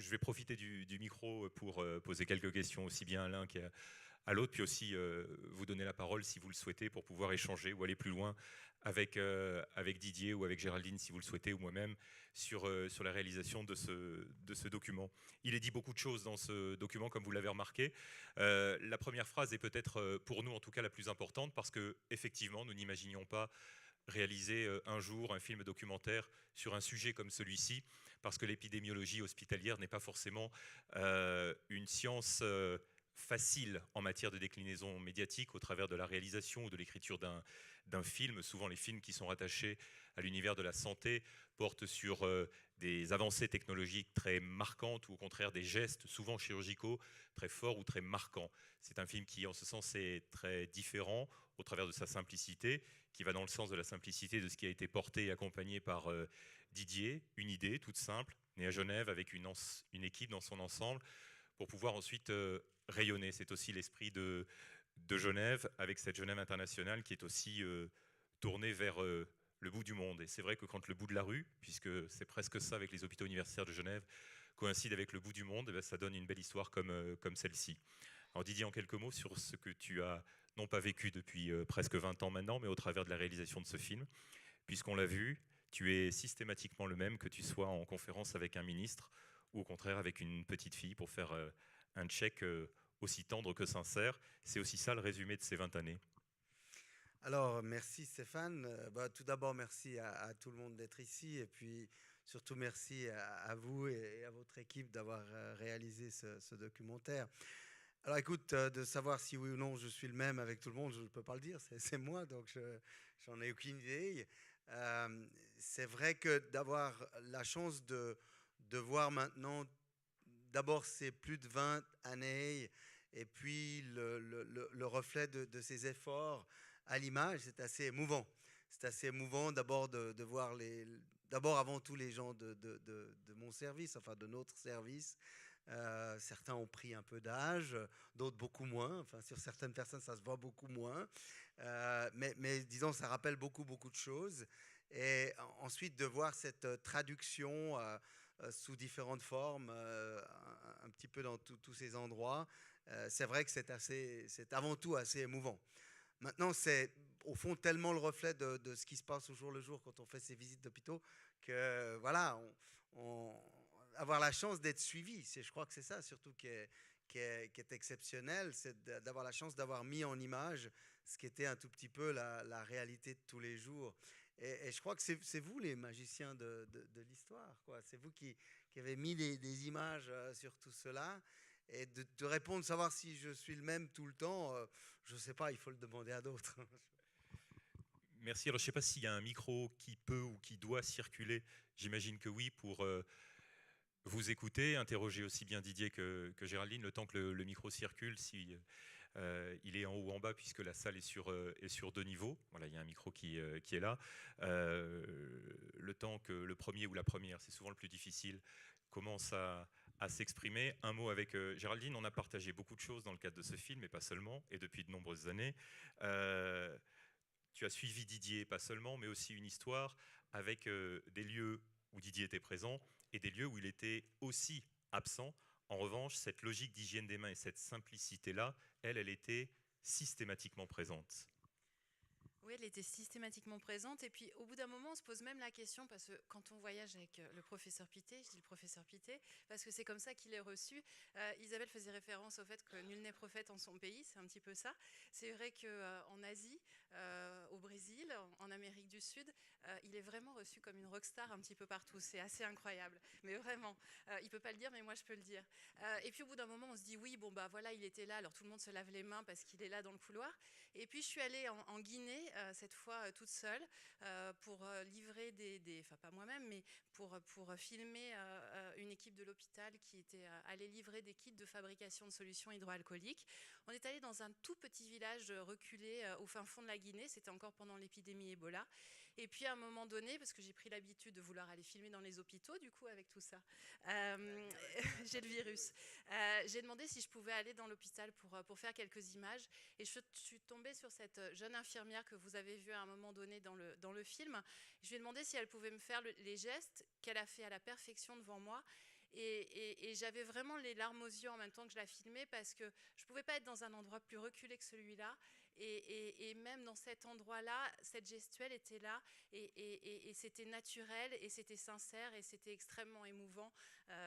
Je vais profiter du micro pour poser quelques questions aussi bien à l'un qu'à l'autre, puis aussi vous donner la parole si vous le souhaitez pour pouvoir échanger ou aller plus loin avec Didier ou avec Géraldine si vous le souhaitez ou moi-même sur la réalisation de ce document. Il est dit beaucoup de choses dans ce document comme vous l'avez remarqué. La première phrase est peut-être pour nous en tout cas la plus importante parce que effectivement nous n'imaginions pas réaliser un jour un film documentaire sur un sujet comme celui-ci, parce que l'épidémiologie hospitalière n'est pas forcément une science facile en matière de déclinaison médiatique au travers de la réalisation ou de l'écriture d'un film. Souvent, les films qui sont rattachés à l'univers de la santé portent sur des avancées technologiques très marquantes ou au contraire des gestes souvent chirurgicaux très forts ou très marquants. C'est un film qui, en ce sens, est très différent au travers de sa simplicité, qui va dans le sens de la simplicité de ce qui a été porté et accompagné par Didier, une idée toute simple, née à Genève avec une équipe dans son ensemble, pour pouvoir ensuite rayonner. C'est aussi l'esprit de Genève, avec cette Genève internationale qui est aussi tournée vers le bout du monde. Et c'est vrai que quand le bout de la rue, puisque c'est presque ça avec les hôpitaux universitaires de Genève, coïncide avec le bout du monde, eh bien, ça donne une belle histoire comme celle-ci. Alors Didier, en quelques mots sur ce que tu as non pas vécu depuis presque 20 ans maintenant, mais au travers de la réalisation de ce film. Puisqu'on l'a vu, tu es systématiquement le même que tu sois en conférence avec un ministre ou au contraire avec une petite fille pour faire un check aussi tendre que sincère. C'est aussi ça le résumé de ces 20 années. Alors, merci Stéphane. Tout d'abord, merci à tout le monde d'être ici et puis surtout merci à vous et à votre équipe d'avoir réalisé ce documentaire. Alors écoute, de savoir si oui ou non je suis le même avec tout le monde, je ne peux pas le dire, c'est moi, donc j'en ai aucune idée. C'est vrai que d'avoir la chance de voir maintenant, d'abord ces plus de 20 années et puis le reflet de ces efforts à l'image, c'est assez émouvant. C'est assez émouvant d'abord de voir d'abord avant tout les gens de mon service, enfin de notre service. Certains ont pris un peu d'âge, d'autres beaucoup moins. Enfin, sur certaines personnes, ça se voit beaucoup moins. Mais disons, ça rappelle beaucoup de choses. Et ensuite, de voir cette traduction sous différentes formes, un petit peu dans tous ces endroits, c'est vrai que c'est avant tout assez émouvant. Maintenant, c'est au fond tellement le reflet de ce qui se passe au jour le jour quand on fait ces visites d'hôpitaux que voilà, avoir la chance d'être suivi, je crois que c'est ça surtout qui est exceptionnel, c'est d'avoir la chance d'avoir mis en image ce qui était un tout petit peu la réalité de tous les jours. Et je crois que c'est vous les magiciens de l'histoire, quoi. C'est vous qui avez mis des images sur tout cela. Et de répondre, savoir si je suis le même tout le temps, je ne sais pas, il faut le demander à d'autres. Merci. Alors je ne sais pas s'il y a un micro qui peut ou qui doit circuler. J'imagine que oui, pour vous écouter, interroger aussi bien Didier que Géraldine, le temps que le micro circule, si il est en haut ou en bas, puisque la salle est sur deux niveaux. Voilà, il y a un micro qui est là. Le temps que le premier ou la première, c'est souvent le plus difficile, commence à s'exprimer. Un mot avec Géraldine, on a partagé beaucoup de choses dans le cadre de ce film, et pas seulement, et depuis de nombreuses années. Tu as suivi Didier, pas seulement, mais aussi une histoire avec des lieux où Didier était présent et des lieux où il était aussi absent. En revanche, cette logique d'hygiène des mains et cette simplicité-là, elle était systématiquement présente. Oui, elle était systématiquement présente. Et puis, au bout d'un moment, on se pose même la question, parce que quand on voyage avec le professeur Pité, je dis le professeur Pité, parce que c'est comme ça qu'il est reçu. Isabelle faisait référence au fait que nul n'est prophète en son pays, c'est un petit peu ça. C'est vrai qu'en Asie, au Brésil, en Amérique du Sud, il est vraiment reçu comme une rockstar un petit peu partout. C'est assez incroyable, mais vraiment. Il ne peut pas le dire, mais moi, je peux le dire. Et puis, au bout d'un moment, on se dit, oui, bon, bah voilà, il était là, alors tout le monde se lave les mains parce qu'il est là dans le couloir. Et puis, je suis allée en Guinée, cette fois toute seule, pour livrer enfin pas moi-même, mais pour filmer une équipe de l'hôpital qui était allée livrer des kits de fabrication de solutions hydroalcooliques. On est allé dans un tout petit village reculé au fin fond de la Guinée, c'était encore pendant l'épidémie Ebola. Et puis à un moment donné, parce que j'ai pris l'habitude de vouloir aller filmer dans les hôpitaux, du coup avec tout ça, j'ai le virus. J'ai demandé si je pouvais aller dans l'hôpital pour faire quelques images. Et je suis tombée sur cette jeune infirmière que vous avez vue à un moment donné dans le film. Je lui ai demandé si elle pouvait me faire les gestes qu'elle a fait à la perfection devant moi. Et j'avais vraiment les larmes aux yeux en même temps que je la filmais parce que je ne pouvais pas être dans un endroit plus reculé que celui-là. Et même dans cet endroit-là, cette gestuelle était là et c'était naturel et c'était sincère et c'était extrêmement émouvant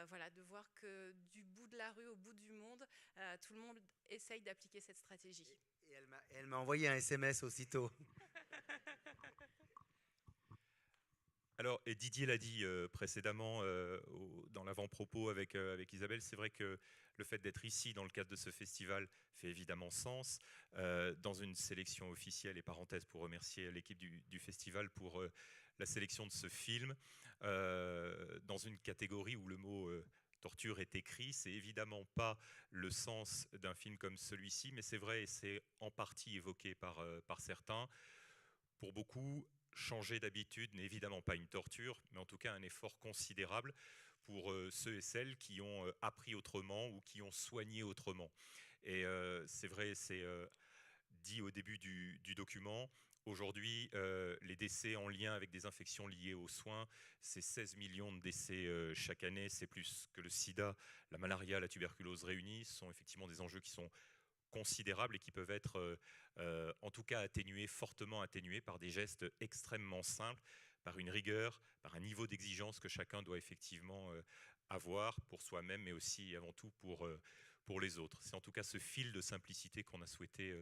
voilà, de voir que du bout de la rue au bout du monde, tout le monde essaye d'appliquer cette stratégie. Et elle m'a envoyé un SMS aussitôt. Alors, et Didier l'a dit précédemment dans l'avant-propos avec Isabelle, c'est vrai que le fait d'être ici dans le cadre de ce festival fait évidemment sens. Dans une sélection officielle, et parenthèse pour remercier l'équipe du festival pour la sélection de ce film, dans une catégorie où le mot torture est écrit, c'est évidemment pas le sens d'un film comme celui-ci, mais c'est vrai et c'est en partie évoqué par certains. Pour beaucoup, changer d'habitude n'est évidemment pas une torture, mais en tout cas un effort considérable pour ceux et celles qui ont appris autrement ou qui ont soigné autrement. Et c'est vrai, c'est dit au début du document. Aujourd'hui, les décès en lien avec des infections liées aux soins, c'est 16 millions de décès chaque année. C'est plus que le sida, la malaria, la tuberculose réunis. Ce sont effectivement des enjeux qui sont considérables et qui peuvent être en tout cas atténués, fortement atténués par des gestes extrêmement simples, par une rigueur, par un niveau d'exigence que chacun doit effectivement avoir pour soi-même, mais aussi avant tout pour les autres. C'est en tout cas ce fil de simplicité qu'on a souhaité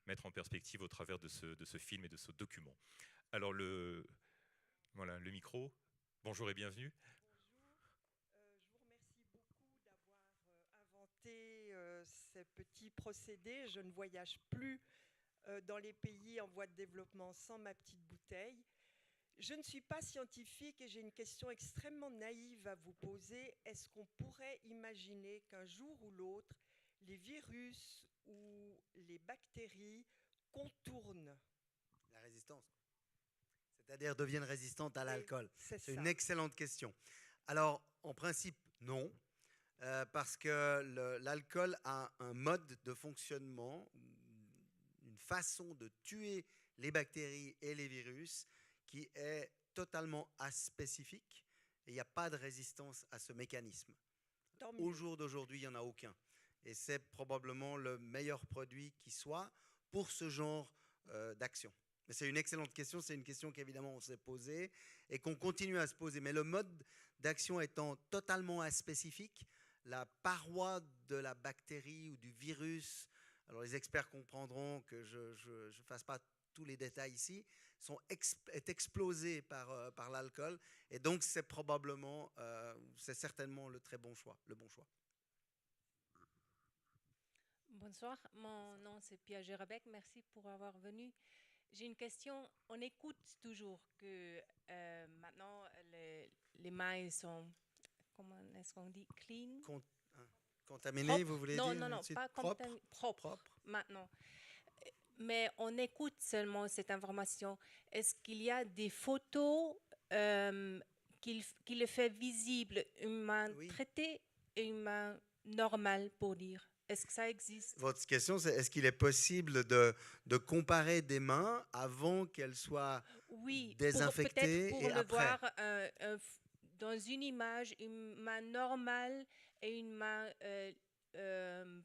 mettre en perspective au travers de ce film et de ce document. Alors voilà, le micro. Bonjour et bienvenue. Ces petits procédés. Je ne voyage plus dans les pays en voie de développement sans ma petite bouteille. Je ne suis pas scientifique et j'ai une question extrêmement naïve à vous poser. Est-ce qu'on pourrait imaginer qu'un jour ou l'autre, les virus ou les bactéries contournent la résistance, c'est-à-dire deviennent résistantes à l'alcool? C'est une excellente question. Alors, en principe, non. Parce que l'alcool a un mode de fonctionnement, une façon de tuer les bactéries et les virus qui est totalement aspécifique et il n'y a pas de résistance à ce mécanisme. Au jour d'aujourd'hui, il n'y en a aucun. Et c'est probablement le meilleur produit qui soit pour ce genre d'action. Mais c'est une excellente question, c'est une question qu'évidemment on s'est posée et qu'on continue à se poser. Mais le mode d'action étant totalement aspécifique, la paroi de la bactérie ou du virus, alors les experts comprendront que je ne fasse pas tous les détails ici, est explosée par l'alcool. Et donc c'est probablement, c'est certainement le très bon choix, le bon choix. Bonsoir, mon nom c'est Pia Gérabek, merci pour avoir venu. J'ai une question, on écoute toujours que maintenant les mains sont, comment est-ce qu'on dit, clean? Contaminé, propre. vous voulez non, dire? Non, pas propre maintenant. Mais on écoute seulement cette information. Est-ce qu'il y a des photos qui le fait visible, une main traitée et une main normale pour dire? Est-ce que ça existe? Votre question, c'est est-ce qu'il est possible de comparer des mains avant qu'elles soient désinfectées pour et le après? Voir dans une image, une main normale et une main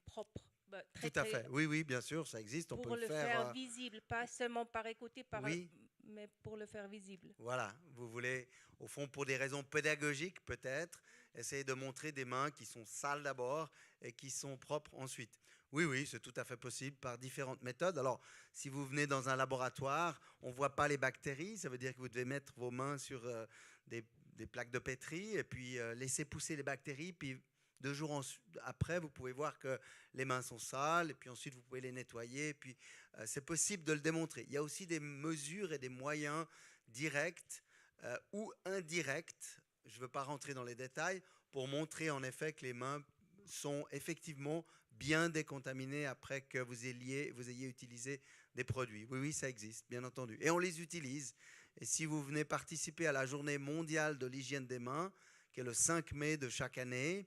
propre. Tout à fait. Oui, bien sûr, ça existe. On pour peut le faire visible, pas seulement par écouter, mais pour le faire visible. Voilà, vous voulez, au fond, pour des raisons pédagogiques peut-être, essayer de montrer des mains qui sont sales d'abord et qui sont propres ensuite. Oui, c'est tout à fait possible par différentes méthodes. Alors, si vous venez dans un laboratoire, on ne voit pas les bactéries, ça veut dire que vous devez mettre vos mains sur des plaques de pétri et puis laisser pousser les bactéries, puis 2 jours après, vous pouvez voir que les mains sont sales et puis ensuite vous pouvez les nettoyer. Et puis c'est possible de le démontrer. Il y a aussi des mesures et des moyens directs ou indirects, je ne veux pas rentrer dans les détails, pour montrer en effet que les mains sont effectivement bien décontaminées après que vous ayez utilisé des produits. Oui, ça existe, bien entendu. Et on les utilise. Et si vous venez participer à la journée mondiale de l'hygiène des mains, qui est le 5 mai de chaque année,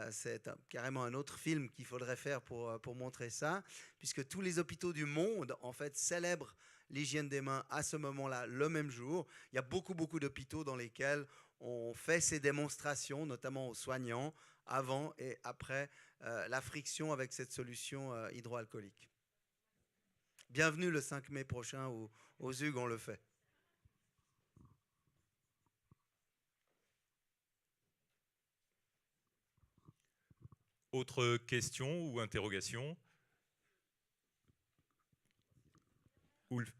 c'est carrément un autre film qu'il faudrait faire pour montrer ça, puisque tous les hôpitaux du monde, en fait, célèbrent l'hygiène des mains à ce moment-là, le même jour. Il y a beaucoup d'hôpitaux dans lesquels on fait ces démonstrations, notamment aux soignants, avant et après la friction avec cette solution hydroalcoolique. Bienvenue le 5 mai prochain aux Hugues, on le fait. Autre question ou interrogation? Oulf.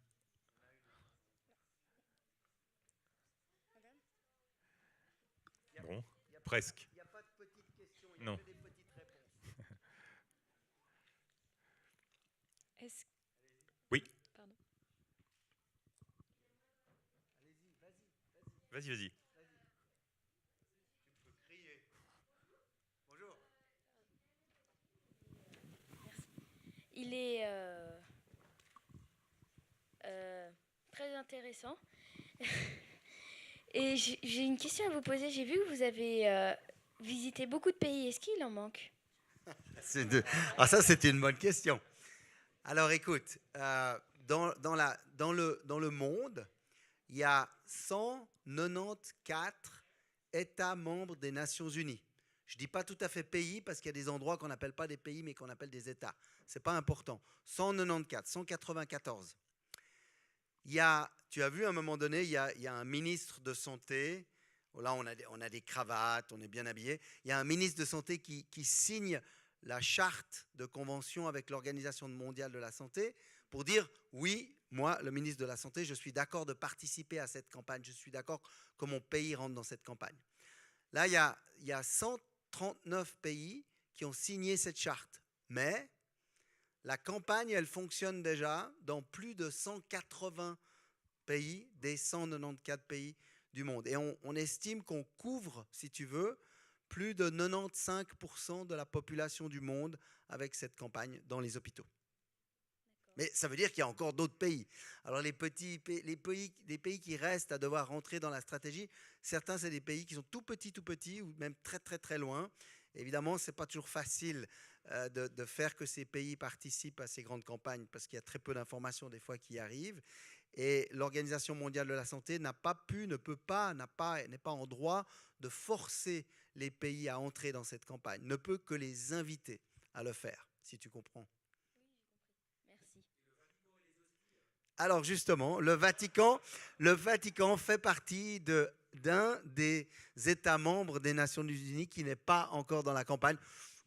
Bon, presque. Il n'y a pas de petites questions, il y a Non. que des petites réponses. Est-ce- Oui. Pardon. Allez-y, Vas-y. tu peux crier. Bonjour. Il est très intéressant. Et j'ai une question à vous poser. J'ai vu que vous avez visité beaucoup de pays. Est-ce qu'il en manque? Ah, ça, c'est une bonne question. Alors, écoute, dans le monde, il y a 194 États membres des Nations Unies. Je ne dis pas tout à fait pays parce qu'il y a des endroits qu'on n'appelle pas des pays mais qu'on appelle des États. Ce n'est pas important. 194, 194. Tu as vu à un moment donné, il y a un ministre de santé. Là, on a des cravates, on est bien habillés. Il y a un ministre de santé qui signe la charte de convention avec l'Organisation mondiale de la santé pour dire oui, moi, le ministre de la Santé, je suis d'accord de participer à cette campagne. Je suis d'accord que mon pays rentre dans cette campagne. Là, il y a 139 pays qui ont signé cette charte. Mais la campagne, elle fonctionne déjà dans plus de 180 pays, des 194 pays du monde. Et on estime qu'on couvre, si tu veux, plus de 95% de la population du monde avec cette campagne dans les hôpitaux. Mais ça veut dire qu'il y a encore d'autres pays. Alors les pays qui restent à devoir rentrer dans la stratégie, certains c'est des pays qui sont tout petits ou même très très très loin. Évidemment, ce n'est pas toujours facile de faire que ces pays participent à ces grandes campagnes parce qu'il y a très peu d'informations des fois qui arrivent. Et l'Organisation mondiale de la santé n'est pas en droit de forcer les pays à entrer dans cette campagne, ne peut que les inviter à le faire, si tu comprends. Merci. Alors justement, le Vatican fait partie d'un des États membres des Nations Unies qui n'est pas encore dans la campagne.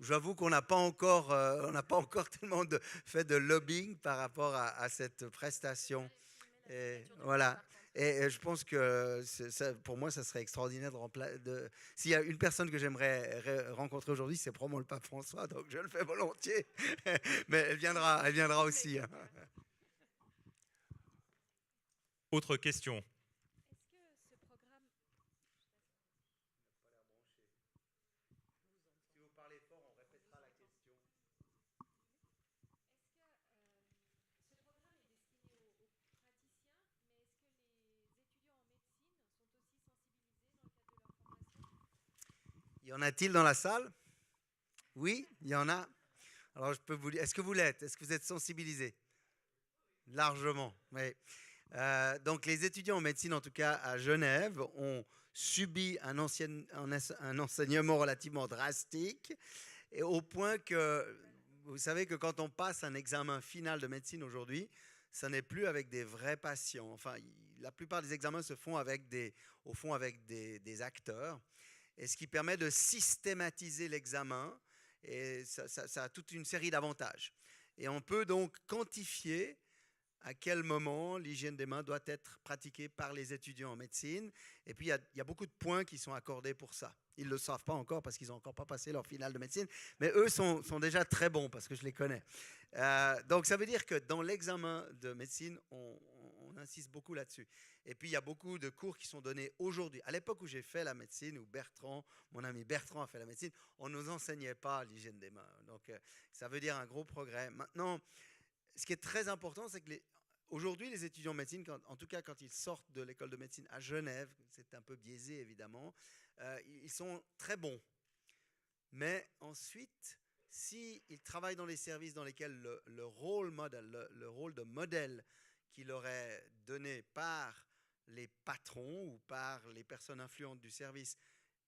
J'avoue qu'on n'a pas encore tellement fait de lobbying par rapport à cette prestation. Et voilà. Et je pense que pour moi, ça serait extraordinaire s'il y a une personne que j'aimerais rencontrer aujourd'hui, c'est probablement le pape François, donc je le fais volontiers. Mais elle viendra aussi. Hein. Autre question? Est-ce que ce programme... Si vous parlez fort, on répétera la question. Ce programme est destiné aux praticiens, mais est-ce que les étudiants en médecine sont aussi sensibilisés dans le cadre de leur formation? Y en a-t-il dans la salle? Oui, il y en a. Alors je peux vous dire, est-ce que vous l'êtes? Est-ce que vous êtes sensibilisés? Largement, oui. Donc les étudiants en médecine, en tout cas à Genève, ont subi un enseignement relativement drastique, et au point que vous savez que quand on passe un examen final de médecine aujourd'hui, ça n'est plus avec des vrais patients. Enfin, la plupart des examens se font avec des acteurs, et ce qui permet de systématiser l'examen, et ça a toute une série d'avantages. Et on peut donc quantifier à quel moment l'hygiène des mains doit être pratiquée par les étudiants en médecine. Et puis, il y a beaucoup de points qui sont accordés pour ça. Ils ne le savent pas encore parce qu'ils n'ont encore pas passé leur finale de médecine, mais eux sont déjà très bons parce que je les connais. Donc, ça veut dire que dans l'examen de médecine, on insiste beaucoup là-dessus. Et puis, il y a beaucoup de cours qui sont donnés aujourd'hui. À l'époque où j'ai fait la médecine, où mon ami Bertrand a fait la médecine, on ne nous enseignait pas l'hygiène des mains. Donc, ça veut dire un gros progrès. Maintenant, ce qui est très important, c'est que aujourd'hui, les étudiants en médecine, en tout cas quand ils sortent de l'école de médecine à Genève, c'est un peu biaisé évidemment, ils sont très bons. Mais ensuite, s'ils travaillent dans les services dans lesquels le rôle de modèle qui leur est donné par les patrons ou par les personnes influentes du service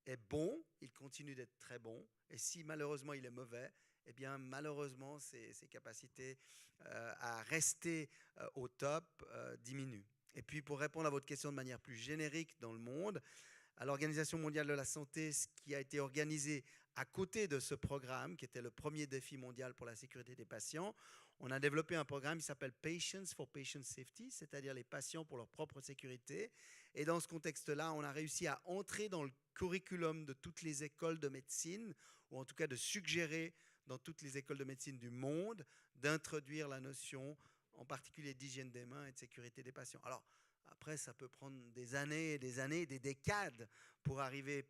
est bon, il continue d'être très bon. Et si malheureusement il est mauvais, eh bien malheureusement ses capacités à rester au top diminuent. Et puis pour répondre à votre question de manière plus générique dans le monde, à l'Organisation mondiale de la santé, ce qui a été organisé à côté de ce programme, qui était le premier défi mondial pour la sécurité des patients, on a développé un programme qui s'appelle Patients for Patient Safety, c'est-à-dire les patients pour leur propre sécurité. Et dans ce contexte-là, on a réussi à entrer dans le curriculum de toutes les écoles de médecine, ou en tout cas de suggérer dans toutes les écoles de médecine du monde d'introduire la notion, en particulier d'hygiène des mains et de sécurité des patients. Alors, après, ça peut prendre des années, des décades pour arriver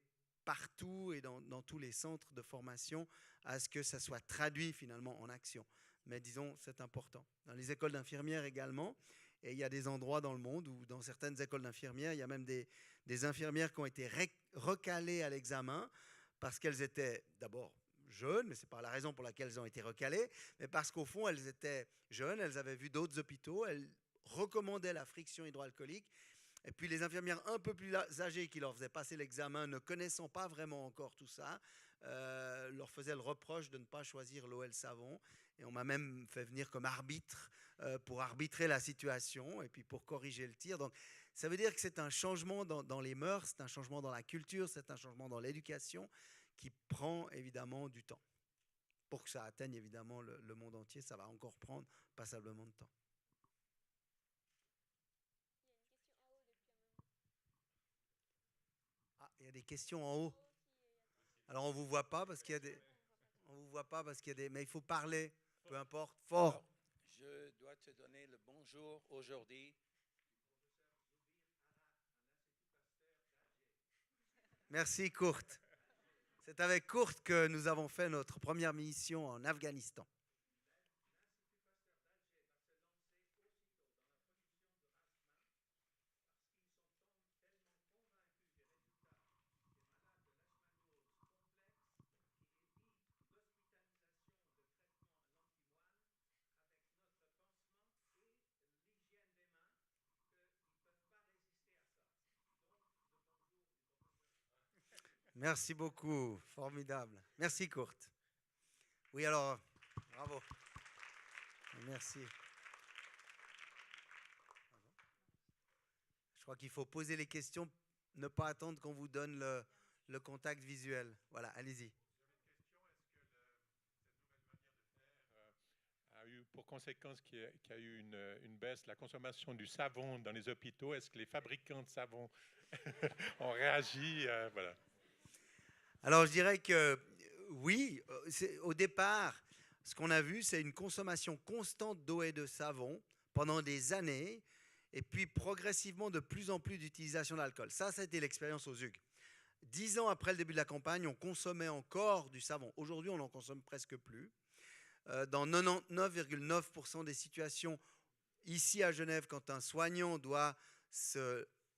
partout et dans tous les centres de formation à ce que ça soit traduit finalement en action. Mais disons, c'est important. Dans les écoles d'infirmières également, et il y a des endroits dans le monde où dans certaines écoles d'infirmières, il y a même des infirmières qui ont été recalées à l'examen parce qu'elles étaient d'abord jeunes, mais ce n'est pas la raison pour laquelle elles ont été recalées, mais parce qu'au fond, elles étaient jeunes, elles avaient vu d'autres hôpitaux, elles recommandaient la friction hydroalcoolique. Et puis les infirmières un peu plus âgées qui leur faisaient passer l'examen, ne connaissant pas vraiment encore tout ça, leur faisaient le reproche de ne pas choisir l'eau et le savon. Et on m'a même fait venir comme arbitre pour arbitrer la situation et puis pour corriger le tir. Donc ça veut dire que c'est un changement dans les mœurs, c'est un changement dans la culture, c'est un changement dans l'éducation qui prend évidemment du temps. Pour que ça atteigne évidemment le monde entier, ça va encore prendre passablement de temps. Ah, il y a des questions en haut. Alors on vous voit pas parce qu'il y a des, on vous voit pas parce qu'il y a des, mais il faut parler, peu importe, fort. Alors, je dois te donner le bonjour aujourd'hui. Merci Kurt. C'est avec Kurt que nous avons fait notre première mission en Afghanistan. Merci beaucoup, formidable. Merci Kurt. Oui, alors, bravo. Merci. Je crois qu'il faut poser les questions, ne pas attendre qu'on vous donne le contact visuel. Voilà, allez-y. A eu pour conséquence qu'il y a eu une baisse de la consommation du savon dans les hôpitaux. Est-ce que les fabricants de savon ont réagi voilà. Alors, je dirais que oui. Au départ, ce qu'on a vu, c'est une consommation constante d'eau et de savon pendant des années, et puis progressivement de plus en plus d'utilisation d'alcool. Ça a été l'expérience aux Hugues. 10 ans après le début de la campagne, on consommait encore du savon. Aujourd'hui, on n'en consomme presque plus. Dans 99,9% des situations, ici à Genève, quand un soignant doit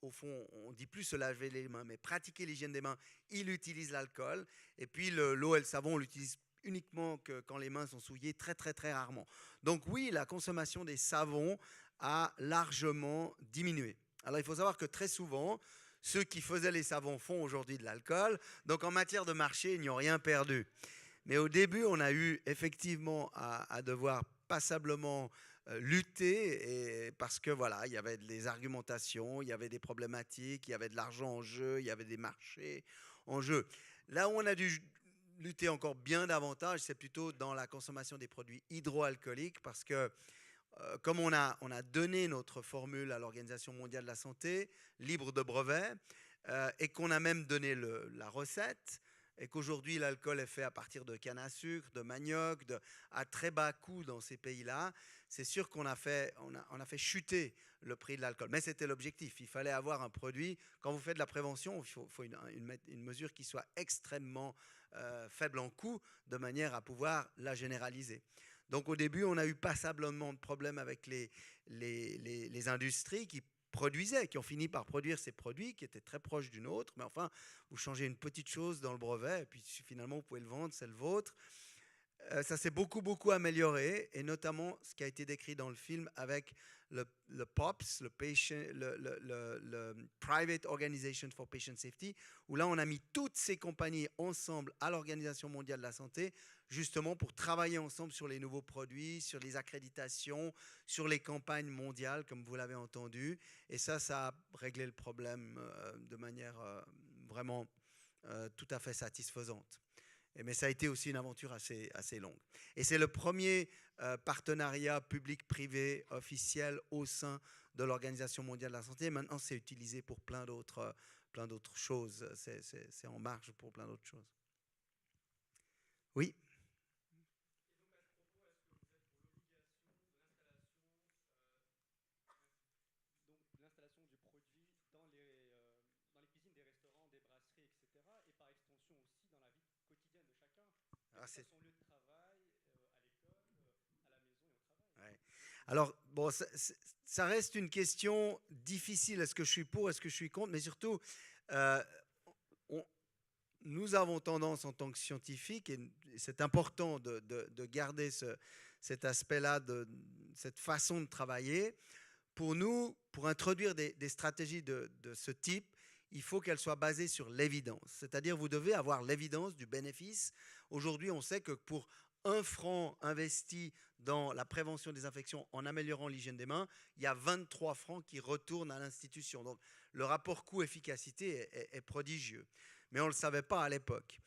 au fond, on ne dit plus se laver les mains, mais pratiquer l'hygiène des mains, il utilise l'alcool. Et puis l'eau et le savon, on l'utilise uniquement que quand les mains sont souillées, très très très rarement. Donc oui, la consommation des savons a largement diminué. Alors il faut savoir que très souvent, ceux qui faisaient les savons font aujourd'hui de l'alcool. Donc en matière de marché, ils n'y ont rien perdu. Mais au début, on a eu effectivement à devoir passablement lutter, et parce que voilà, il y avait des argumentations, il y avait des problématiques, il y avait de l'argent en jeu, il y avait des marchés en jeu. Là où on a dû lutter encore bien davantage, c'est plutôt dans la consommation des produits hydroalcooliques, parce que comme on a donné notre formule à l'Organisation mondiale de la santé, libre de brevet, et qu'on a même donné la recette, et qu'aujourd'hui l'alcool est fait à partir de canne à sucre, de manioc, à très bas coût dans ces pays-là, c'est sûr qu'on a fait chuter le prix de l'alcool. Mais c'était l'objectif, il fallait avoir un produit. Quand vous faites de la prévention, il faut une mesure qui soit extrêmement faible en coût, de manière à pouvoir la généraliser. Donc au début, on a eu passablement de problèmes avec les industries qui ont fini par produire ces produits qui étaient très proches d'une autre, mais enfin, vous changez une petite chose dans le brevet, et puis finalement, vous pouvez le vendre, c'est le vôtre. ça s'est beaucoup amélioré, et notamment ce qui a été décrit dans le film avec le POPS, le Private Organization for Patient Safety, où là on a mis toutes ces compagnies ensemble à l'Organisation mondiale de la santé, justement pour travailler ensemble sur les nouveaux produits, sur les accréditations, sur les campagnes mondiales, comme vous l'avez entendu. Et ça a réglé le problème de manière vraiment tout à fait satisfaisante. Mais ça a été aussi une aventure assez longue. Et c'est le premier partenariat public-privé officiel au sein de l'Organisation mondiale de la santé. Maintenant, c'est utilisé pour plein d'autres choses. C'est en marge pour plein d'autres choses. Oui. L'installation du produit dans les cuisines des restaurants, des brasseries, etc. Et par extension aussi dans la vie quotidienne de chacun, son lieu de travail, à l'école, à la maison et au travail. Ouais. Alors, bon, ça reste une question difficile. Est-ce que je suis pour, est-ce que je suis contre? Mais surtout, nous avons tendance en tant que scientifiques, et c'est important de garder cet aspect-là, cette façon de travailler. Pour nous, pour introduire des stratégies de ce type, il faut qu'elles soient basées sur l'évidence. C'est-à-dire, vous devez avoir l'évidence du bénéfice. Aujourd'hui, on sait que pour 1 franc investi dans la prévention des infections en améliorant l'hygiène des mains, il y a 23 francs qui retournent à l'institution. Donc, le rapport coût-efficacité est prodigieux. Mais on ne le savait pas à l'époque.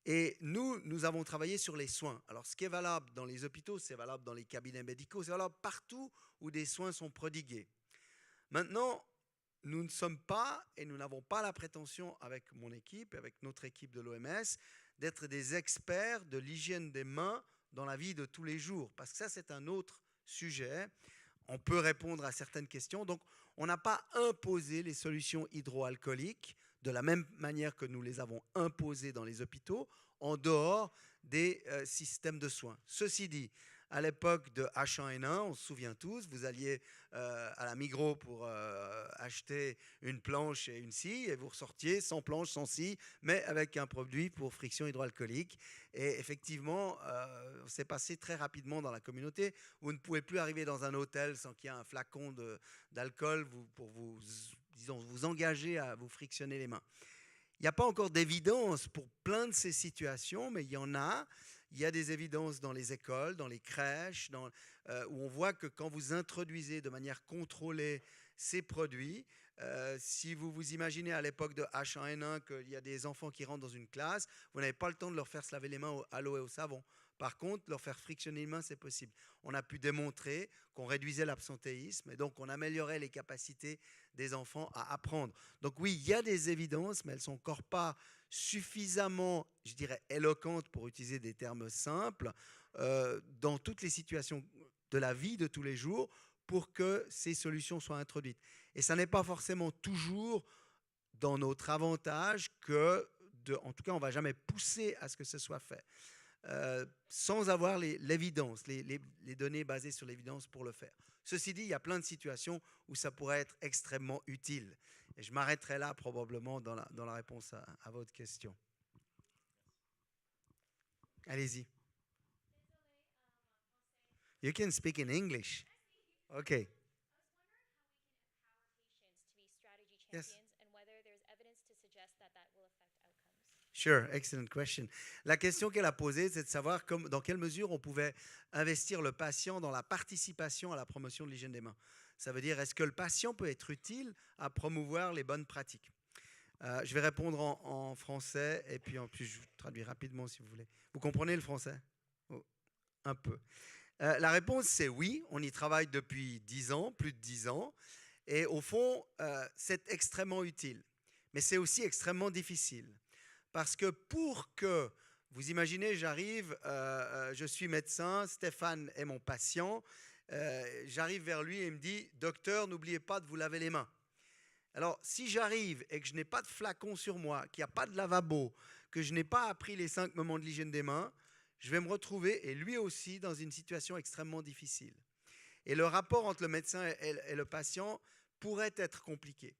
Et nous avons travaillé sur les soins. Alors, ce qui est valable dans les hôpitaux, c'est valable dans les cabinets médicaux, c'est valable partout où des soins sont prodigués. Maintenant, nous ne sommes pas, et nous n'avons pas la prétention avec mon équipe, avec notre équipe de l'OMS, d'être des experts de l'hygiène des mains dans la vie de tous les jours. Parce que ça, c'est un autre sujet. On peut répondre à certaines questions. Donc, on n'a pas imposé les solutions hydroalcooliques de la même manière que nous les avons imposées dans les hôpitaux, en dehors des systèmes de soins. Ceci dit, à l'époque de H1N1, on se souvient tous, vous alliez à la Migros pour acheter une planche et une scie, et vous ressortiez sans planche, sans scie, mais avec un produit pour friction hydroalcoolique. Et effectivement, c'est passé très rapidement dans la communauté. Vous ne pouvez plus arriver dans un hôtel sans qu'il y ait un flacon d'alcool pour vous engager à vous frictionner les mains. Il n'y a pas encore d'évidence pour plein de ces situations, mais il y en a. Il y a des évidences dans les écoles, dans les crèches, où on voit que quand vous introduisez de manière contrôlée ces produits, si vous vous imaginez à l'époque de H1N1 qu'il y a des enfants qui rentrent dans une classe, vous n'avez pas le temps de leur faire se laver les mains à l'eau et au savon. Par contre, leur faire frictionner les mains, c'est possible. On a pu démontrer qu'on réduisait l'absentéisme et donc on améliorait les capacités des enfants à apprendre. Donc oui, il y a des évidences, mais elles ne sont encore pas suffisamment, je dirais, éloquentes, pour utiliser des termes simples, dans toutes les situations de la vie de tous les jours pour que ces solutions soient introduites. Et ça n'est pas forcément toujours dans notre avantage en tout cas, on ne va jamais pousser à ce que ce soit fait. Sans avoir l'évidence, les données basées sur l'évidence pour le faire. Ceci dit, il y a plein de situations où ça pourrait être extrêmement utile. Et je m'arrêterai là probablement dans la réponse à votre question. Allez-y. You can speak in English. Okay. Yes. Sure, excellent question. La question qu'elle a posée, c'est de savoir dans quelle mesure on pouvait investir le patient dans la participation à la promotion de l'hygiène des mains. Ça veut dire, est-ce que le patient peut être utile à promouvoir les bonnes pratiques? Je vais répondre en français et puis en plus je traduis rapidement si vous voulez. Vous comprenez le français? Un peu. La réponse, c'est oui. On y travaille depuis 10 ans, plus de 10 ans. Et au fond, c'est extrêmement utile. Mais c'est aussi extrêmement difficile. Parce que pour que, vous imaginez, j'arrive, je suis médecin, Stéphane est mon patient, j'arrive vers lui et il me dit « Docteur, n'oubliez pas de vous laver les mains ». Alors, si j'arrive et que je n'ai pas de flacon sur moi, qu'il n'y a pas de lavabo, que je n'ai pas appris les 5 moments de l'hygiène des mains, je vais me retrouver, et lui aussi, dans une situation extrêmement difficile. Et le rapport entre le médecin et le patient pourrait être compliqué.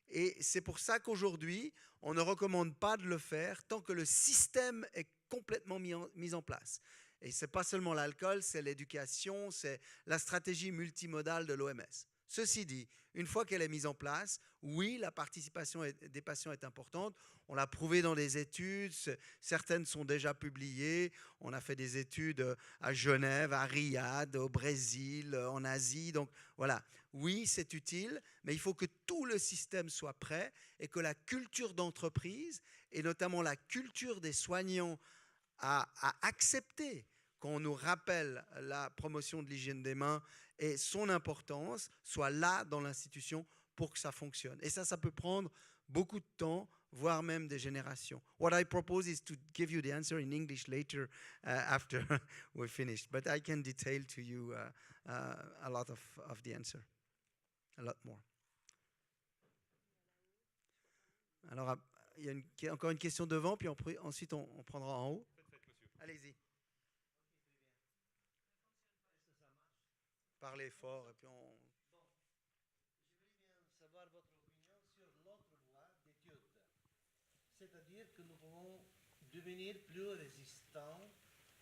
Et c'est pour ça qu'aujourd'hui, on ne recommande pas de le faire tant que le système est complètement mis en place. Et ce n'est pas seulement l'alcool, c'est l'éducation, c'est la stratégie multimodale de l'OMS. Ceci dit, une fois qu'elle est mise en place, oui, la participation des patients est importante. On l'a prouvé dans des études, certaines sont déjà publiées. On a fait des études à Genève, à Riyad, au Brésil, en Asie. Donc voilà, oui, c'est utile, mais il faut que tout le système soit prêt et que la culture d'entreprise, et notamment la culture des soignants, à accepter qu'on nous rappelle la promotion de l'hygiène des mains et son importance, soit là dans l'institution pour que ça fonctionne. Et ça peut prendre beaucoup de temps, voire même des générations. What I propose is to give you the answer in English later after we're finished. But I can detail to you a lot of the answer, a lot more. Alors, il y a encore une question devant, puis ensuite on prendra en haut. Allez-y. Parlez fort et puis on... Je voudrais bien savoir votre opinion sur l'autre voie d'étude. C'est-à-dire que nous pouvons devenir plus résistants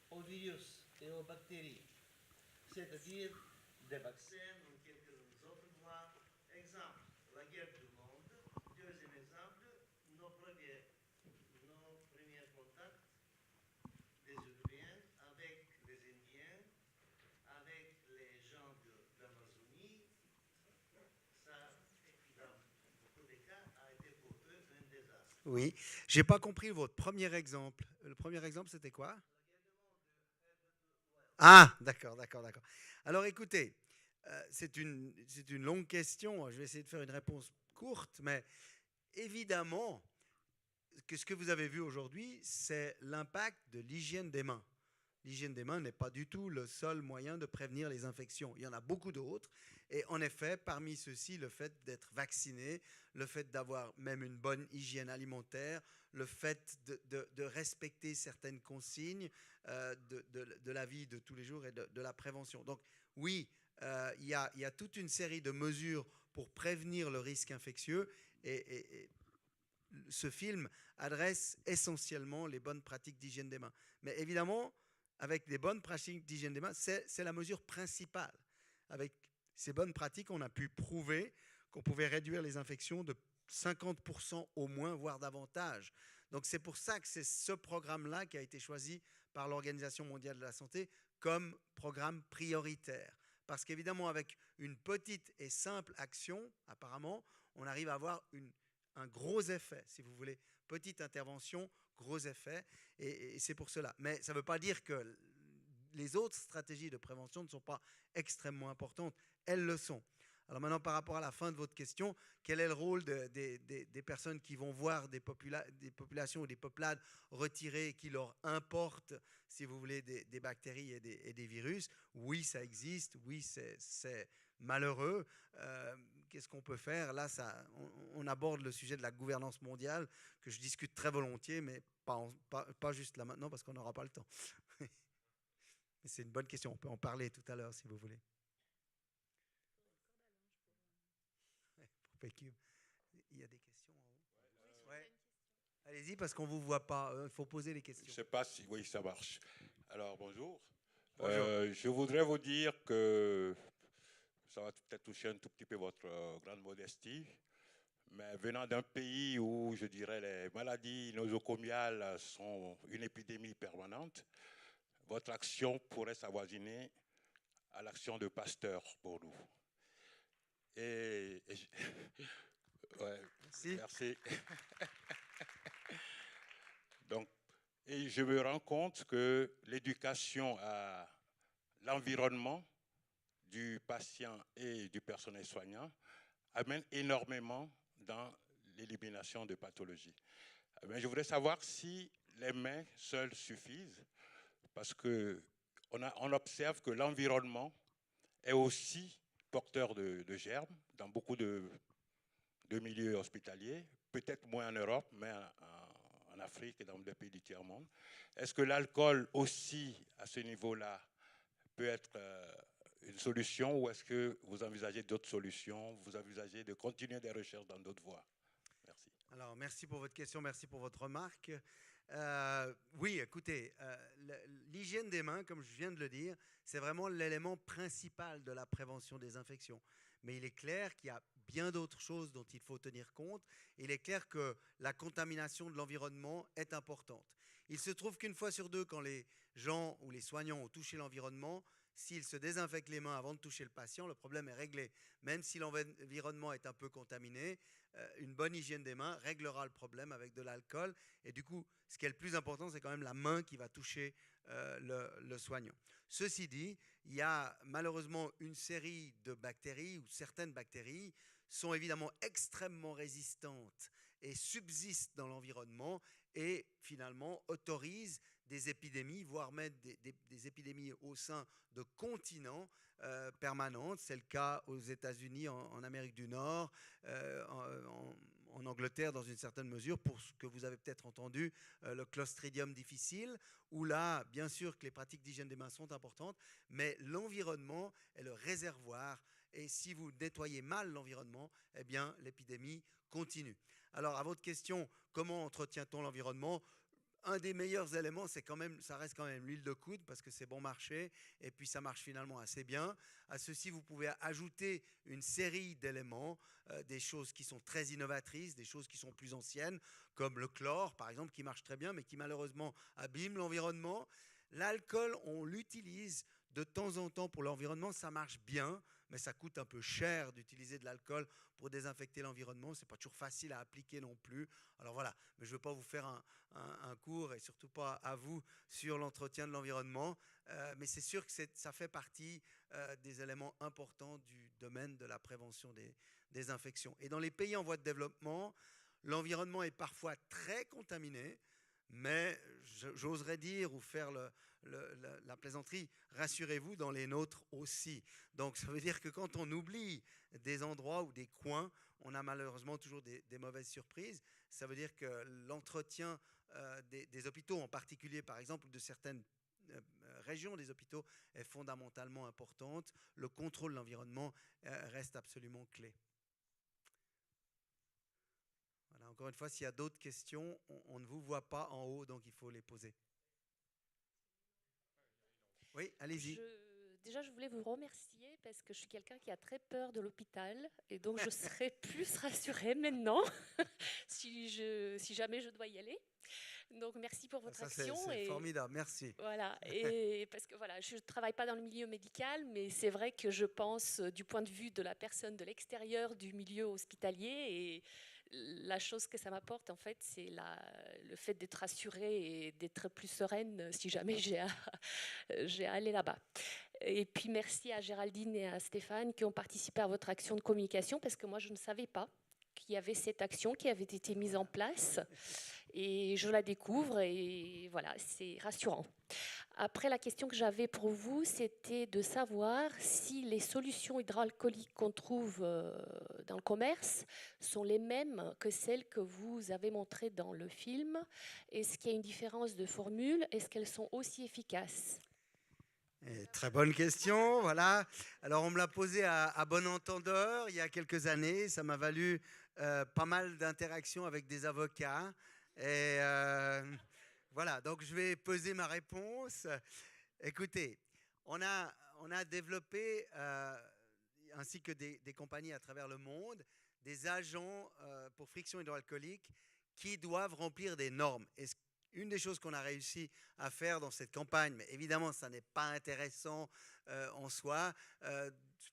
aux virus et aux bactéries. C'est-à-dire des vaccins ou quelques autres voies. Exemple, la guerre du monde. Deuxième exemple, nos premiers contacts des Européens avec les Indiens, avec les gens d'Amazonie. Ça, dans beaucoup de cas, a été pour eux un désastre. Oui, je n'ai pas compris votre premier exemple. Le premier exemple, c'était quoi? Ah, d'accord. Alors écoutez, c'est une longue question. Je vais essayer de faire une réponse courte, mais évidemment que ce que vous avez vu aujourd'hui, c'est l'impact de l'hygiène des mains. L'hygiène des mains n'est pas du tout le seul moyen de prévenir les infections. Il y en a beaucoup d'autres. Et en effet, parmi ceux-ci, le fait d'être vacciné, le fait d'avoir même une bonne hygiène alimentaire, le fait de respecter certaines consignes de la vie de tous les jours et de la prévention. Donc oui, il y a toute une série de mesures pour prévenir le risque infectieux et ce film adresse essentiellement les bonnes pratiques d'hygiène des mains. Mais évidemment, avec les bonnes pratiques d'hygiène des mains, c'est la mesure principale. Avec ces bonnes pratiques, on a pu prouver qu'on pouvait réduire les infections de 50% au moins, voire davantage. Donc c'est pour ça que c'est ce programme-là qui a été choisi par l'Organisation mondiale de la santé comme programme prioritaire. Parce qu'évidemment, avec une petite et simple action, apparemment, on arrive à avoir un gros effet, si vous voulez. Petite intervention, gros effet, et c'est pour cela. Mais ça ne veut pas dire que les autres stratégies de prévention ne sont pas extrêmement importantes. Elles le sont. Alors maintenant, par rapport à la fin de votre question, quel est le rôle des personnes qui vont voir des populations ou des peuplades retirées qui leur importent, si vous voulez, des bactéries et des virus? Oui, ça existe. Oui, c'est malheureux. Qu'est-ce qu'on peut faire? Là, on aborde le sujet de la gouvernance mondiale que je discute très volontiers, mais pas juste là maintenant parce qu'on n'aura pas le temps. C'est une bonne question. On peut en parler tout à l'heure si vous voulez. Il y a des questions en haut. Ouais. Allez-y, parce qu'on ne vous voit pas. Il faut poser les questions. Je ne sais pas si oui, ça marche. Alors, bonjour. Bonjour. Je voudrais vous dire que ça va peut-être toucher un tout petit peu votre grande modestie, mais venant d'un pays où, je dirais, les maladies nosocomiales sont une épidémie permanente, votre action pourrait s'avoisiner à l'action de Pasteur pour nous. Ouais, merci. Donc, et je me rends compte que l'éducation à l'environnement du patient et du personnel soignant amène énormément dans l'élimination de pathologies. Mais je voudrais savoir si les mains seules suffisent, parce qu'on observe que l'environnement est aussi porteur de germes dans beaucoup de milieux hospitaliers, peut-être moins en Europe, mais en Afrique et dans des pays du tiers-monde. Est-ce que l'alcool aussi, à ce niveau-là, peut être une solution, ou est-ce que vous envisagez d'autres solutions? Vous envisagez de continuer des recherches dans d'autres voies? Merci. Alors, merci pour votre question, merci pour votre remarque. Oui, écoutez, l'hygiène des mains, comme je viens de le dire, c'est vraiment l'élément principal de la prévention des infections. Mais il est clair qu'il y a bien d'autres choses dont il faut tenir compte. Il est clair que la contamination de l'environnement est importante. Il se trouve qu'une fois sur deux, quand les gens ou les soignants ont touché l'environnement, s'ils se désinfectent les mains avant de toucher le patient, le problème est réglé. Même si l'environnement est un peu contaminé, une bonne hygiène des mains réglera le problème avec de l'alcool. Et du coup, ce qui est le plus important, c'est quand même la main qui va toucher le soignant. Ceci dit, il y a malheureusement une série de bactéries, ou certaines bactéries sont évidemment extrêmement résistantes et subsistent dans l'environnement et finalement autorisent des épidémies, voire même des épidémies au sein de continents permanentes. C'est le cas aux États-Unis, en Amérique du Nord, en Angleterre dans une certaine mesure, pour ce que vous avez peut-être entendu, le Clostridium difficile, où là, bien sûr que les pratiques d'hygiène des mains sont importantes, mais l'environnement est le réservoir. Et si vous nettoyez mal l'environnement, eh bien, l'épidémie continue. Alors, à votre question, comment entretient-on l'environnement ? Un des meilleurs éléments, ça reste quand même l'huile de coude parce que c'est bon marché et puis ça marche finalement assez bien. À ceci, vous pouvez ajouter une série d'éléments, des choses qui sont très innovatrices, des choses qui sont plus anciennes, comme le chlore, par exemple, qui marche très bien, mais qui malheureusement abîme l'environnement. L'alcool, on l'utilise de temps en temps pour l'environnement, ça marche bien, mais ça coûte un peu cher d'utiliser de l'alcool pour désinfecter l'environnement. Ce n'est pas toujours facile à appliquer non plus. Alors voilà, mais je ne veux pas vous faire un cours, et surtout pas à vous, sur l'entretien de l'environnement. Mais c'est sûr que ça fait partie des éléments importants du domaine de la prévention des infections. Et dans les pays en voie de développement, l'environnement est parfois très contaminé, mais j'oserais dire ou faire la plaisanterie, rassurez-vous, dans les nôtres aussi. Donc ça veut dire que quand on oublie des endroits ou des coins, on a malheureusement toujours des mauvaises surprises. Ça veut dire que l'entretien des hôpitaux, en particulier par exemple de certaines régions des hôpitaux, est fondamentalement importante. Le contrôle de l'environnement reste absolument clé. Voilà, encore une fois, s'il y a d'autres questions, on ne vous voit pas en haut, donc il faut les poser. Oui, allez-y. Déjà, je voulais vous remercier parce que je suis quelqu'un qui a très peur de l'hôpital et donc je serai plus rassurée maintenant si jamais je dois y aller. Donc, merci pour votre action. C'est formidable, merci. Voilà, et parce que voilà, je ne travaille pas dans le milieu médical, mais c'est vrai que je pense du point de vue de la personne de l'extérieur du milieu hospitalier, et la chose que ça m'apporte, en fait, c'est le fait d'être rassurée et d'être plus sereine si jamais j'ai à aller là-bas. Et puis, merci à Géraldine et à Stéphane qui ont participé à votre action de communication, parce que moi, je ne savais pas qu'il y avait cette action qui avait été mise en place. Et je la découvre et voilà, c'est rassurant. Après, la question que j'avais pour vous, c'était de savoir si les solutions hydroalcooliques qu'on trouve dans le commerce sont les mêmes que celles que vous avez montrées dans le film. Est-ce qu'il y a une différence de formule? Est-ce qu'elles sont aussi efficaces? Très bonne question, voilà. Alors, on me l'a posé à bon entendeur il y a quelques années. Ça m'a valu pas mal d'interactions avec des avocats. Et voilà, donc je vais poser ma réponse. Écoutez, on a développé, ainsi que des compagnies à travers le monde, des agents pour friction hydroalcoolique qui doivent remplir des normes. Et une des choses qu'on a réussi à faire dans cette campagne, mais évidemment, ça n'est pas intéressant en soi,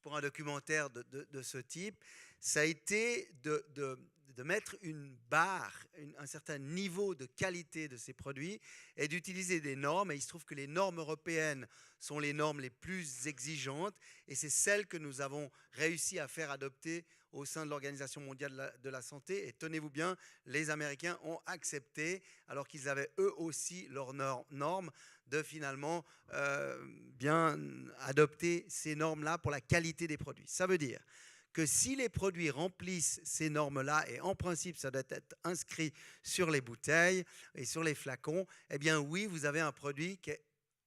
pour un documentaire de ce type, ça a été de mettre une barre, un certain niveau de qualité de ces produits et d'utiliser des normes. Et il se trouve que les normes européennes sont les normes les plus exigeantes et c'est celles que nous avons réussi à faire adopter au sein de l'Organisation mondiale de la santé. Et tenez-vous bien, les Américains ont accepté, alors qu'ils avaient eux aussi leurs normes, de finalement bien adopter ces normes-là pour la qualité des produits. Ça veut dire que si les produits remplissent ces normes-là, et en principe ça doit être inscrit sur les bouteilles et sur les flacons, eh bien oui, vous avez un produit qui est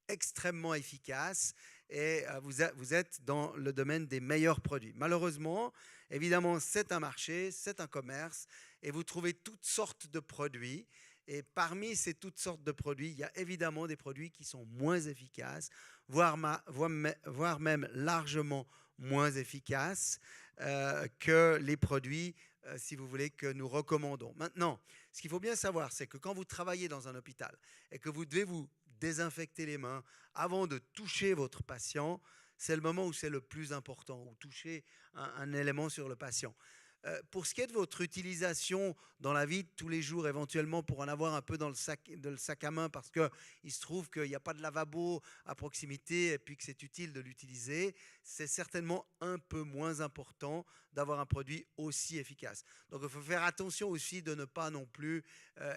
extrêmement efficace et vous êtes dans le domaine des meilleurs produits. Malheureusement, évidemment, c'est un marché, c'est un commerce et vous trouvez toutes sortes de produits Et parmi ces toutes sortes de produits, il y a évidemment des produits qui sont moins efficaces, voire même largement moins efficaces que les produits, si vous voulez, que nous recommandons. Maintenant, ce qu'il faut bien savoir, c'est que quand vous travaillez dans un hôpital et que vous devez vous désinfecter les mains avant de toucher votre patient, c'est le moment où c'est le plus important, où toucher un élément sur le patient. Pour ce qui est de votre utilisation dans la vie de tous les jours, éventuellement pour en avoir un peu dans le sac à main, parce qu'il se trouve qu'il n'y a pas de lavabo à proximité et puis que c'est utile de l'utiliser, c'est certainement un peu moins important d'avoir un produit aussi efficace. Donc il faut faire attention aussi de ne pas non plus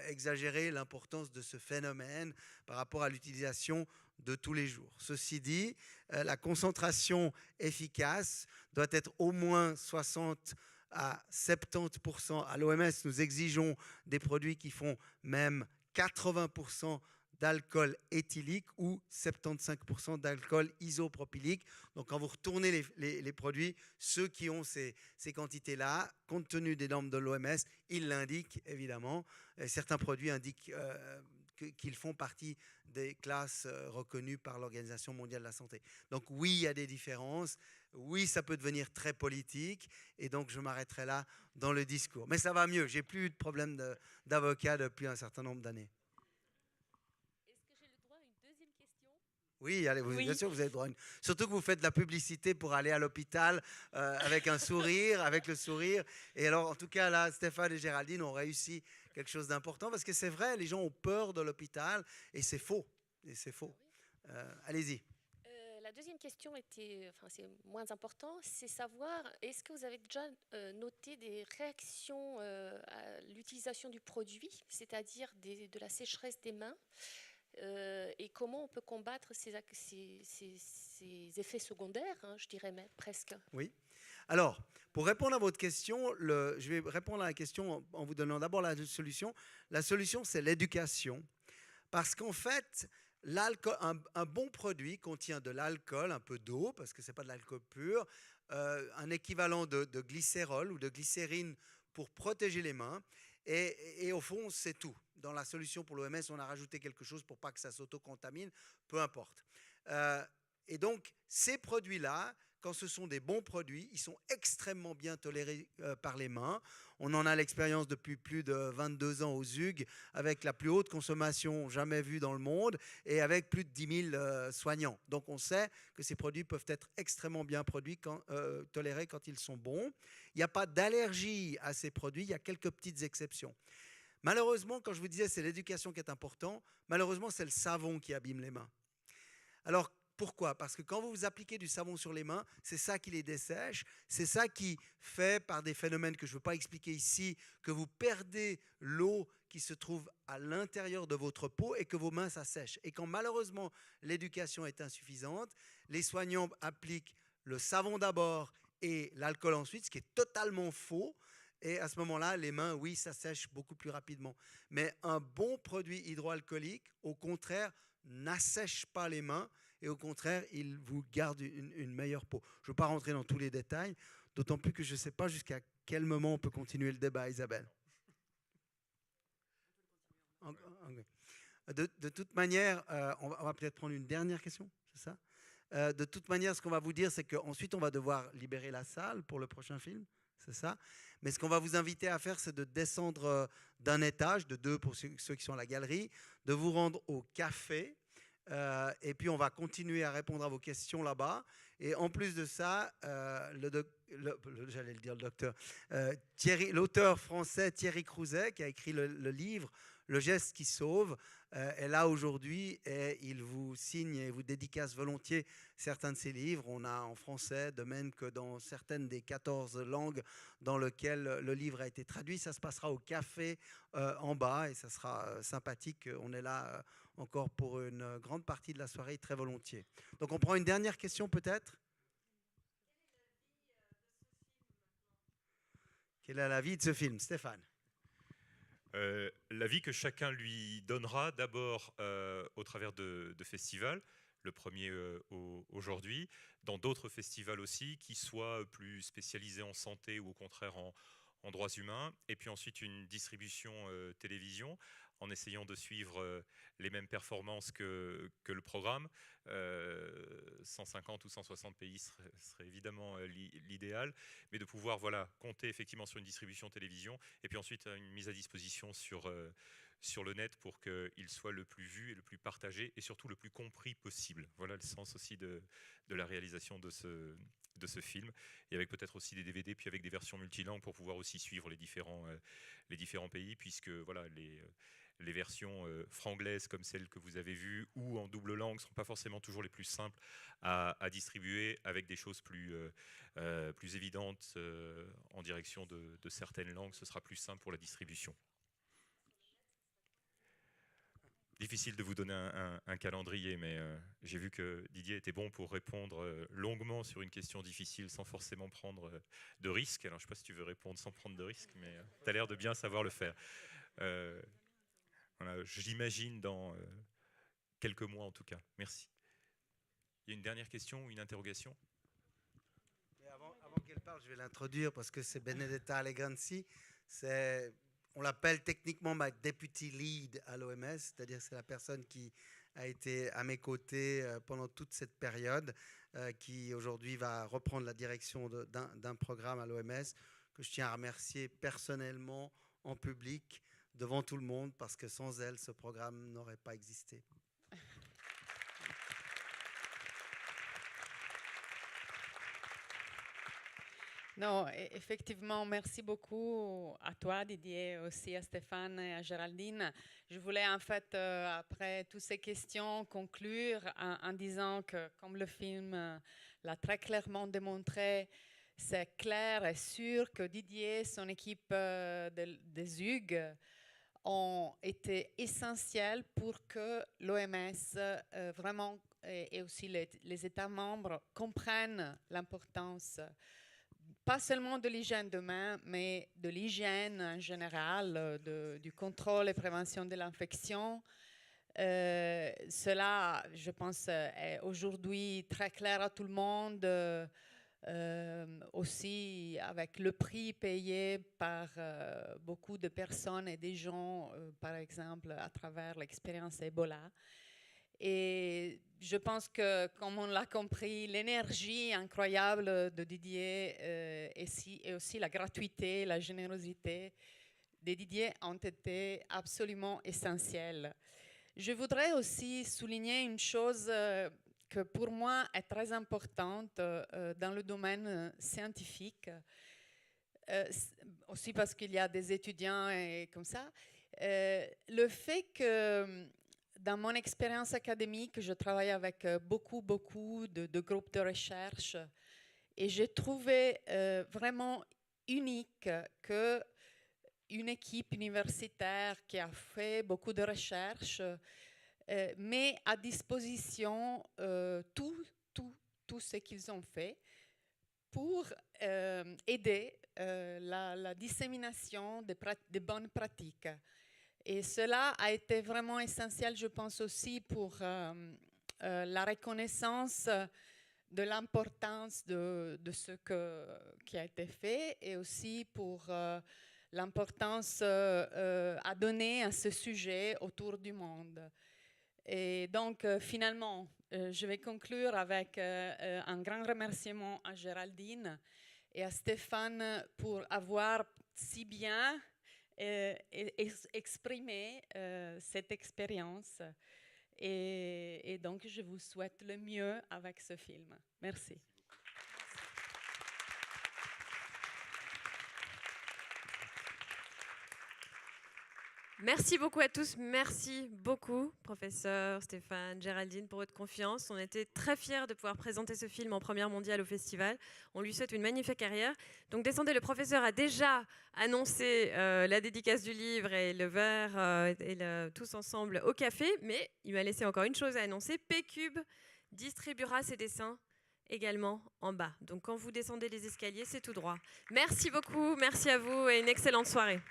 exagérer l'importance de ce phénomène par rapport à l'utilisation de tous les jours. Ceci dit, la concentration efficace doit être au moins 60 à 70%. À l'OMS, nous exigeons des produits qui font même 80% d'alcool éthylique ou 75% d'alcool isopropylique. Donc quand vous retournez les produits, ceux qui ont ces quantités-là, compte tenu des normes de l'OMS, ils l'indiquent évidemment. Et certains produits indiquent qu'ils font partie des classes reconnues par l'Organisation mondiale de la santé. Donc oui, il y a des différences. Oui, ça peut devenir très politique. Et donc, je m'arrêterai là dans le discours. Mais ça va mieux. J'ai plus eu de problème d'avocat depuis un certain nombre d'années. Est-ce que j'ai le droit à une deuxième question? Oui, allez, bien sûr, vous avez le droit. Surtout que vous faites de la publicité pour aller à l'hôpital avec un sourire, avec le sourire. Et alors, en tout cas, là, Stéphane et Géraldine ont réussi quelque chose d'important parce que c'est vrai, les gens ont peur de l'hôpital et c'est faux. Et c'est faux. Allez-y. La deuxième question était, enfin c'est moins important, c'est savoir, est-ce que vous avez déjà noté des réactions à l'utilisation du produit, c'est-à-dire de la sécheresse des mains, et comment on peut combattre ces effets secondaires, hein, je dirais même presque. Oui. Alors, pour répondre à votre question, je vais répondre à la question en vous donnant d'abord la solution. La solution, c'est l'éducation. Parce qu'en fait, un bon produit contient de l'alcool, un peu d'eau, parce que ce n'est pas de l'alcool pur, un équivalent de glycérol ou de glycérine pour protéger les mains. Et au fond, c'est tout. Dans la solution pour l'OMS, on a rajouté quelque chose pour pas que ça s'auto-contamine, peu importe. Et donc, ces produits-là, quand ce sont des bons produits, ils sont extrêmement bien tolérés par les mains. On en a l'expérience depuis plus de 22 ans aux Hugues, avec la plus haute consommation jamais vue dans le monde et avec plus de 10 000 soignants. Donc on sait que ces produits peuvent être extrêmement bien tolérés quand ils sont bons. Il n'y a pas d'allergie à ces produits, il y a quelques petites exceptions. Malheureusement, quand je vous disais c'est l'éducation qui est important, malheureusement c'est le savon qui abîme les mains. Alors, pourquoi? Parce que quand vous vous appliquez du savon sur les mains, c'est ça qui les dessèche, c'est ça qui fait, par des phénomènes que je ne veux pas expliquer ici, que vous perdez l'eau qui se trouve à l'intérieur de votre peau et que vos mains s'assèchent. Et quand malheureusement l'éducation est insuffisante, les soignants appliquent le savon d'abord et l'alcool ensuite, ce qui est totalement faux. Et à ce moment-là, les mains, oui, s'assèchent beaucoup plus rapidement. Mais un bon produit hydroalcoolique, au contraire, n'assèche pas les mains. Et au contraire, il vous garde une meilleure peau. Je ne veux pas rentrer dans tous les détails, d'autant plus que je ne sais pas jusqu'à quel moment on peut continuer le débat, Isabelle. De toute manière, on va peut-être prendre une dernière question, c'est ça? De toute manière, ce qu'on va vous dire, c'est qu'ensuite, on va devoir libérer la salle pour le prochain film, c'est ça? Mais ce qu'on va vous inviter à faire, c'est de descendre d'un étage, de 2 pour ceux qui sont à la galerie, de vous rendre au café. Et puis on va continuer à répondre à vos questions là-bas. Et en plus de ça, l'auteur français Thierry Crouzet, qui a écrit le livre Le geste qui sauve, est là aujourd'hui et il vous signe et vous dédicace volontiers certains de ses livres. On a en français, de même que dans certaines des 14 langues dans lesquelles le livre a été traduit. Ça se passera au café en bas et ça sera sympathique. On est là encore pour une grande partie de la soirée, très volontiers. Donc on prend une dernière question peut-être. Quelle est la vie de ce film, Stéphane? La vie que chacun lui donnera d'abord au travers de festivals, le premier aujourd'hui, dans d'autres festivals aussi, qui soient plus spécialisés en santé ou au contraire en droits humains, et puis ensuite une distribution télévision. en essayant de suivre les mêmes performances que le programme. 150 ou 160 pays serait évidemment l'idéal, mais de pouvoir compter effectivement sur une distribution télévision et puis ensuite une mise à disposition sur le net pour qu'il soit le plus vu et le plus partagé et surtout le plus compris possible. Voilà le sens aussi de la réalisation de ce film, et avec peut-être aussi des DVD, puis avec des versions multilangues pour pouvoir aussi suivre les différents pays, puisque voilà, les versions franglaises comme celles que vous avez vues ou en double langue ne sont pas forcément toujours les plus simples à distribuer, avec des choses plus évidentes en direction de certaines langues. Ce sera plus simple pour la distribution. Difficile de vous donner un calendrier, mais j'ai vu que Didier était bon pour répondre longuement sur une question difficile sans forcément prendre de risques. Alors je ne sais pas si tu veux répondre sans prendre de risques, mais tu as l'air de bien savoir le faire. Voilà, j'imagine dans quelques mois en tout cas. Merci. Il y a une dernière question ou une interrogation? Avant qu'elle parle, je vais l'introduire parce que c'est Benedetta Allegranzi. On l'appelle techniquement ma deputy lead à l'OMS, c'est-à-dire c'est la personne qui a été à mes côtés pendant toute cette période, qui aujourd'hui va reprendre la direction d'un programme à l'OMS, que je tiens à remercier personnellement en public devant tout le monde, parce que sans elle, ce programme n'aurait pas existé. Non, effectivement, merci beaucoup à toi, Didier, aussi à Stéphane et à Géraldine. Je voulais en fait, après toutes ces questions, conclure en disant que, comme le film l'a très clairement démontré, c'est clair et sûr que Didier et son équipe des UG ont été essentiels pour que l'OMS vraiment et aussi les États membres comprennent l'importance pas seulement de l'hygiène de main, mais de l'hygiène en général, du contrôle et prévention de l'infection. Cela, je pense, est aujourd'hui très clair à tout le monde, aussi avec le prix payé par beaucoup de personnes et des gens, par exemple, à travers l'expérience Ebola. Et je pense que, comme on l'a compris, l'énergie incroyable de Didier et aussi la gratuité, la générosité de Didier ont été absolument essentielles. Je voudrais aussi souligner une chose que pour moi est très importante dans le domaine scientifique, aussi parce qu'il y a des étudiants et comme ça, le fait que dans mon expérience académique, je travaille avec beaucoup de groupes de recherche, et j'ai trouvé vraiment unique qu'une équipe universitaire qui a fait beaucoup de recherches met à disposition tout ce qu'ils ont fait pour aider la dissémination des bonnes pratiques. Et cela a été vraiment essentiel, je pense aussi, pour la reconnaissance de l'importance de ce qui a été fait, et aussi pour l'importance à donner à ce sujet autour du monde. Et donc, finalement, je vais conclure avec un grand remerciement à Géraldine et à Stéphane pour avoir si bien exprimer cette expérience, et donc je vous souhaite le mieux avec ce film. Merci. Merci beaucoup à tous. Merci beaucoup, professeur Stéphane, Géraldine, pour votre confiance. On était très fiers de pouvoir présenter ce film en première mondiale au festival. On lui souhaite une magnifique carrière. Donc descendez, le professeur a déjà annoncé la dédicace du livre et le verre tous ensemble au café, mais il m'a laissé encore une chose à annoncer. P-Cube distribuera ses dessins également en bas. Donc quand vous descendez les escaliers, c'est tout droit. Merci beaucoup, merci à vous et une excellente soirée.